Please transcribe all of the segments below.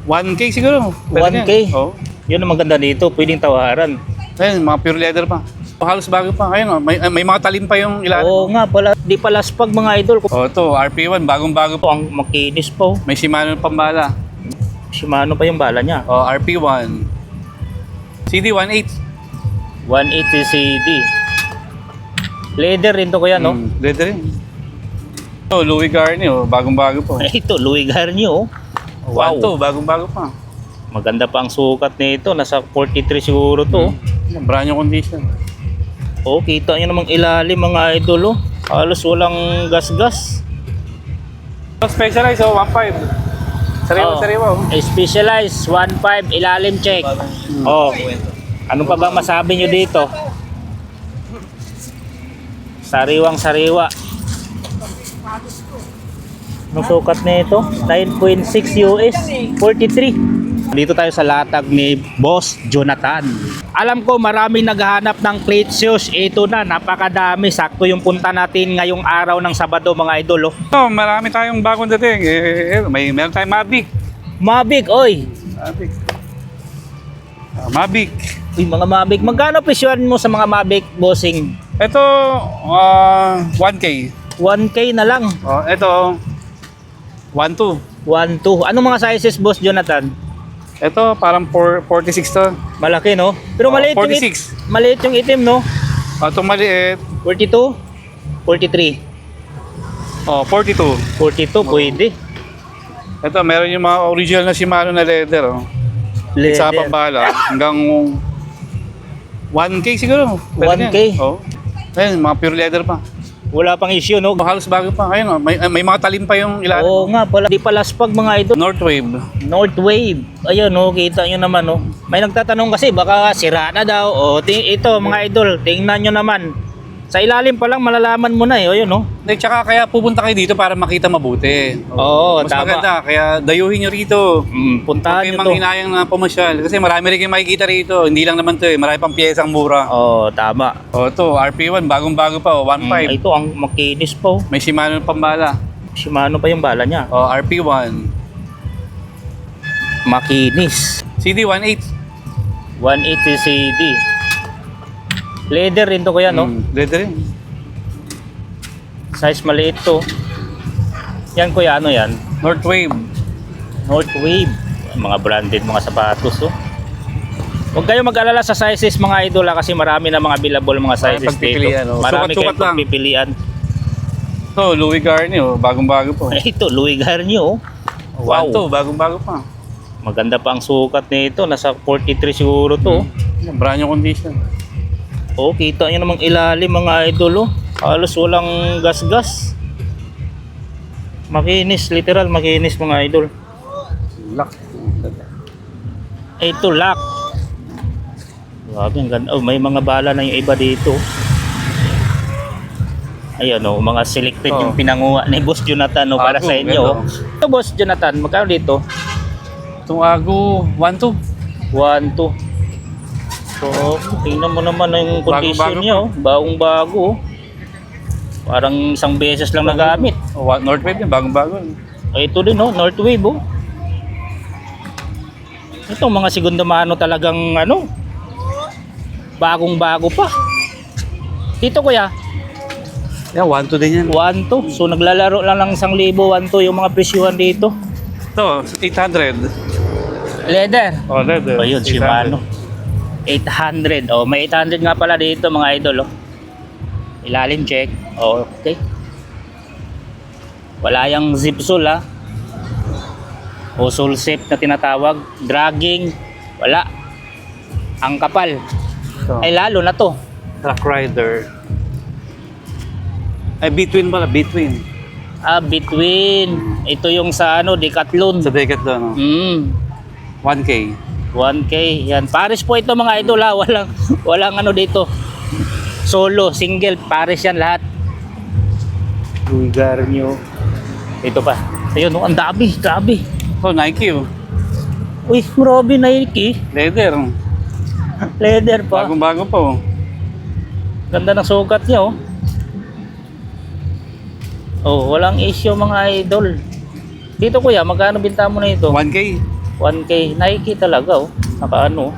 1K siguro. 1K? Oo. Yun ang maganda dito, pwedeng tawaran. Ayun, mga pure leather pa. Halos bago pa. Ayun, may mga talim pa yung ilalim. Oo nga pala, di pala spag mga idol. Oh, ito, RP1, bagong-bago pa. Ang makinis po. May Shimano pambala. Shimano pa yung bala niya. Oh, RP1. CD 18. 180 CD. Leather rin to kuya, no? Leather rin. Oh, Louis Garni, oh, bagong-bago pa. Ito, Louis Garni, oh. Wow. Ito, bagong-bago pa. Maganda pa ang sukat nito. Nasa 43 siguro to. Brand new condition. Oh, kita nyo namang ilalim mga idol, oh. Halos walang gas-gas. Specialized, oh, 1.5. Sariwa-sariwa, oh. Specialized 1.5 ilalim check. Oh. Ano pa ba masabi nyo dito? Sariwang sariwa. Anong sukat nito? 9.6 US, 43. Dito tayo sa latag ni Boss Jonathan. Alam ko maraming naghahanap ng plate shoes. Ito na, napakadami. Sakto yung punta natin ngayong araw ng Sabado mga idol, oh. Oh, marami tayong bagong dating. Meron tayong Mavic. Mavic, oy. Mavic. Mavic. Uy, mga Mavic. Magkano presyohan mo sa mga Mavic, bossing? Ito, 1K. 1K na lang. Oh, ito, 1.2. 1.2. Anong mga sizes, Boss Jonathan? Ito, parang 46 to. Malaki, no? Pero maliit 46. Maliit yung itim, no? Ito maliit. 42? 43? Oh, 42. 42, pwede. Ito, meron yung mga original na Shimano na leather. Oh. Sa Leather. pambala. Hanggang 1K siguro. Pwede 1K? yan. Oh. Ayun, mga pure leather pa. Wala pang issue, no? Halos bago pa. Ayun, oh, may mga talim pa yung ilalim. Oo nga pala. Di pala spag mga idol. Northwave. North Wave. Ayun, no? Kita nyo naman, no? May nagtatanong kasi, baka sira na daw. O, ito, mga idol, tingnan nyo naman. Sa ilalim pa lang, malalaman mo na, eh. O, yun, no? Tsaka kaya pupunta kayo dito para makita mabuti. Oo, Mas tama. maganda, kaya dayuhin nyo rito. Puntahan Huwag nyo kayong to. manghinayang na pumasyal. Kasi marami rin kayong makikita rito. Hindi lang naman to eh. Marami pang piyesang mura. Oo, tama. O ito, RP1, bagong-bago pa. 1.5. Ito, ang makinis po. May Shimano pambala. Shimano pa yung bala niya. O, RP1. Makinis. CD 18. 180 CD. Leather rin to kuya, no? Leather rin. Size maliit to. Yan kuya, ano yan? Northwave. North Wave. Mga branded mga sapatos, oh. Huwag kayo mag-alala sa sizes mga idol, kasi marami na mga available mga sizes pagpipilian, dito. oh. Marami Sukat-sukat kayong lang. pagpipilian. Ito, Louis Garni, oh, bagong-bago po. Ito, Louis Garni, oh. Wow. Ito, bagong-bago pa. Maganda pa ang sukat nito. Nasa 43 siguro to. Brand new condition. Oh, kita nyo namang ilalim mga idol, oh. Halos walang gas-gas. Makinis, literal makinis mga idol. Lock. Ito, lock. Grabe, ang ganda. Oh, may mga bala na yung iba dito. Ayan, oh, mga selected yung pinanguha ni Boss Jonathan, oh, para sa inyo. Oh. Ito, Boss Jonathan, magkano dito? Itong Ago 1.2. 1, 2. So, tingnan mo naman yung condition Bagong-bago niya, oh. Bagong-bago, oh. Parang isang beses lang nagamit. Oh, Northwave din, bagong-bago. Ito din, oh, North Wave, oh. Itong mga segundo mano talagang ano, bagong-bago pa. Dito kuya, Yeah, 1.2 din yan. 1 to. So naglalaro lang ng 1,000, 1 to yung mga presyuhan dito. Ito, 800. Leather. Oh, leather. Ayun, Shimano. 800. Oh, may 800 nga pala dito mga idol, oh. Ilalim check. Oh, okay. Wala yung zip sole, ha. O sole zip na tinatawag. Dragging. Wala. Ang kapal. Ito. Ay lalo na to. Truck Rider. Ay, between pala, between. Between. Ito yung sa ano, Decathlon. Sa Decathlon, no? 1K. 1K. Yan. Pares po ito mga idol, ha. Walang ano dito. Solo, single, pares yan lahat. Louis Garni. Ito pa. Ayun, oh, ang dami, grabe. Oh, Nike, oh. Uy, grabe, Nike. Leather. Leather pa. Bagong-bago pa, oh. Ganda ng sukat niya, oh. Oh, walang issue mga idol. Dito kuya, magkano binta mo na ito? 1K. 1K. Nike talaga oh. Naka ano.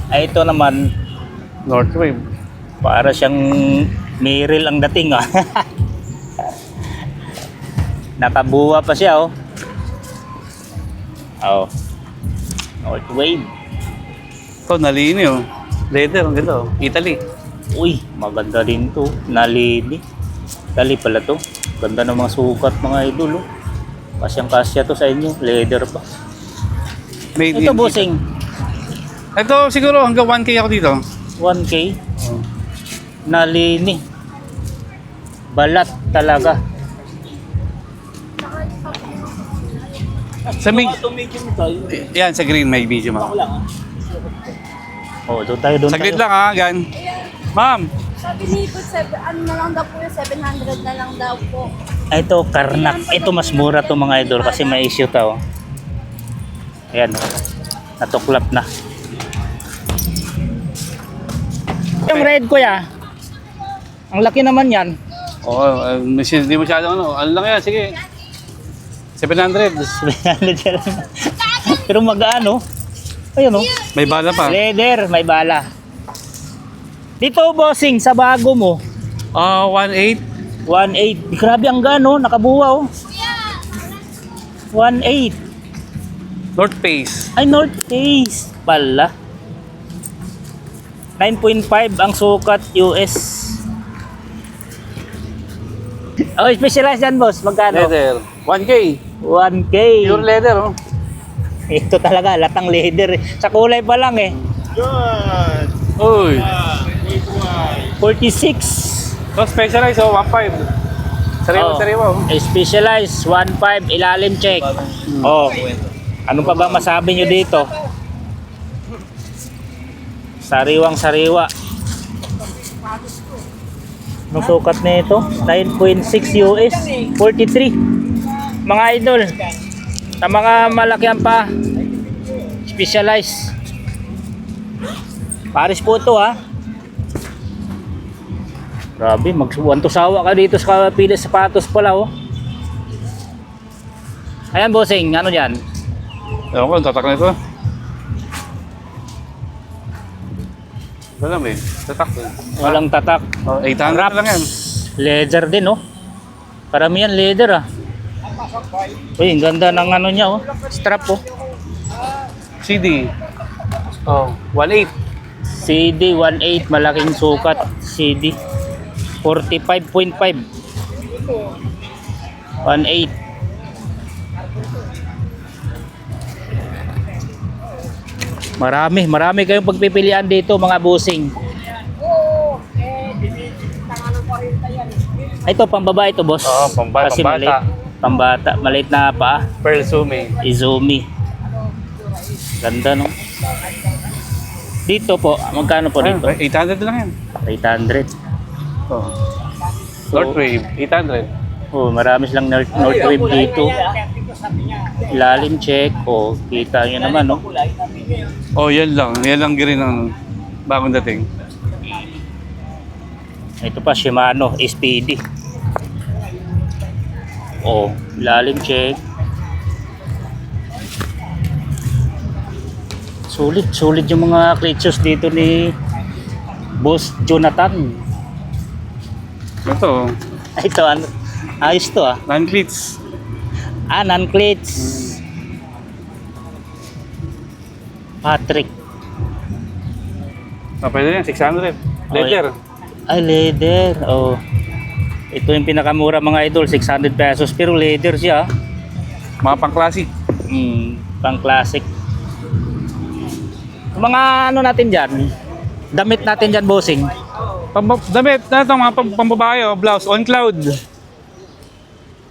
Ay ito naman, Northwave. para siyang Meryl ang dating ah. Nakabuha pa siya oh. Oh. Northwave. Ito, nalini oh. Leather, ang ganda oh. Italy. Uy, maganda rin to. Nalini. Dali pala to. Ganda ng mga sukat mga idol oh. Kasyang-kasya to sa inyo. Leather pa. Made Ito in bossing. Ito siguro hanggang 1K ako dito. 1K. Oh. Nalini. Balat talaga. Sa yan, sa green may video mo. Oh, doon tayo, doon Saglit tayo. lang ha, gan. Ma'am, Sabi ni Ikot, ano na lang daw po yung 700 na lang daw po. Ay, ito, karnak. Ito, mas mura to mga idol kasi may issue to. Ayan, natuklap na. Yung red kuya, ang laki naman yan. oo, hindi masyadong ano. Ano lang yan, sige. 700. Pero mag-ano? Ayun oh. May bala pa. Leather, may bala. Dito bossing, sa bago mo. 1.8. 1.8. Grabe ang gano, nakabuwa oh. 1.8. North Face. Ay, North Face pala. 9.5 ang sukat US. Oh, specialized yan boss. Magkano? Leather. 1K. 1K. Pure leather oh. Ito talaga, latang leather. Sa kulay pa lang eh. Uy. 46. So specialized oh, 1.5. Sariwa, Oh. sariwa oh. Specialized 1.5 ilalim check. Oh. Ano pa ba masabi nyo dito? Sariwang sariwa. Anong sukat nito? 9.6 US, 43. Mga idol, sa mga malakihan pa, specialized. Paris po ito ha. Grabe, magsuwan to sawa ka dito sa pili sapatos pala oh. Ayan bossing, ano yan? Ewan ko, tatak na ito. Wala may, tatak. Walang tatak. Oh, 800 lang yan. Leather din oh. Paramihan leather ah. Uy, ang ganda ng ano niya oh. Strap oh. CD. Oh, 1.8. CD 1.8, malaking sukat. CD 45.5. 1.8. Marami kayong pagpipilian dito mga bossing. Ito pambaba ito boss. Oo, pambata. Kasi maliit. Pambata, maliit na pa. Pearl Sumi. Izumi. Ganda no. Dito po, magkano po dito? 800 lang yan. 800. Oh. Northwave, 800. Oh, marami silang Northwave dito. Ilalim check. Oh, kita nyo naman no. Oh, yan lang green ang bagong dating. Ito pa Shimano SPD. Oh, ilalim check. Sulit yung mga creatures dito ni Boss Jonathan. Ito, Ito ano? Ayos to ah. non-cleats. Ah, non-cleats. Patrick. Pwede yan, 600. Leather. Ay, leather. Oh. Ito yung pinakamura mga idol, 600 pesos. Pero leather siya. Mga pang-classic. Pang classic. Mga ano natin dyan, damit natin dyan, bossing. Damit na ito, mga pambabae, oh, blouse, on cloud.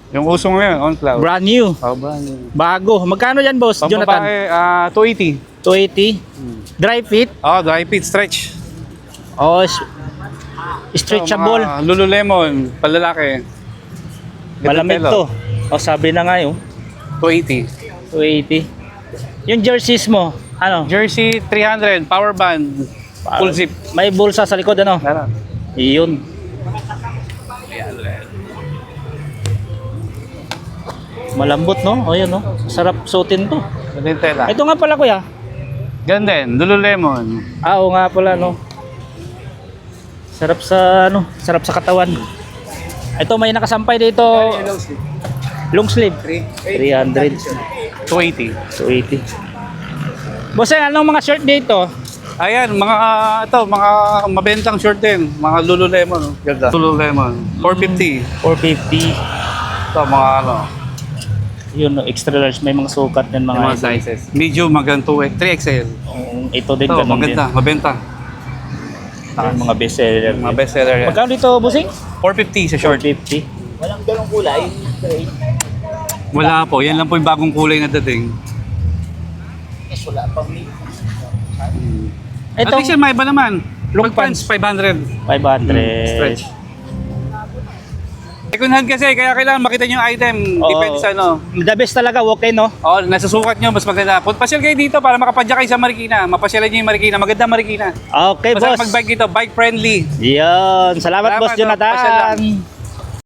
Yung usong ngayon, on cloud. Brand new. Oh, brand new. Bago. Magkano yan, boss, Jonathan? Pambabae, 280. 280. Dry fit. Oh, dry fit, stretch. Oh, stretchable. Mga Lululemon, palalaki. Malamig to. O, sabi na nga yun. 280. 280. Yung jerseys mo, ano? Jersey, 300. Power band. Full zip. May bulsa sa likod, ano? Meron. Iyon. Malambot, no? O, yun, no? Sarap suotin to. Ito yung tela. Ito nga pala, kuya. Ganda din, Lululemon. Oo nga pala, no? Sarap sa, sarap sa katawan. Ito, may nakasampay dito. Long sleeve. 300. 280. 280. Bossing, anong mga shirt dito? Ayan, mga mabentang short din. Mga Lululemon. Ganda. Lululemon. 450. 450. Ito, mga Yun, no, extra large. May mga sukat din mga, mga idol. sizes. Medium hanggang 3XL. Ito din, Ito, ganun maganda, mabenta. din. Yung mga bestseller. Mga bestseller yan. Magkano dito, bossing? 450 sa short. 450. Wala po, yan lang po yung bagong kulay na dating. Ito, At least yan, may iba naman. Long Pag pants, 500. 500. Stretch. Second hand kasi, kaya kailangan makita nyo yung item. Oo. Depende sa ano. The best talaga, okay, no? Oh, nasa sukat nyo, mas maganda. Pasyal kayo dito para makapadya kayo sa Marikina. Mapasyalan nyo yung Marikina. Maganda Marikina. Okay, Basta boss. mag-bike dito, bike friendly. Yan. Salamat, boss Salamat, oh. Pasyal lang. Jonathan.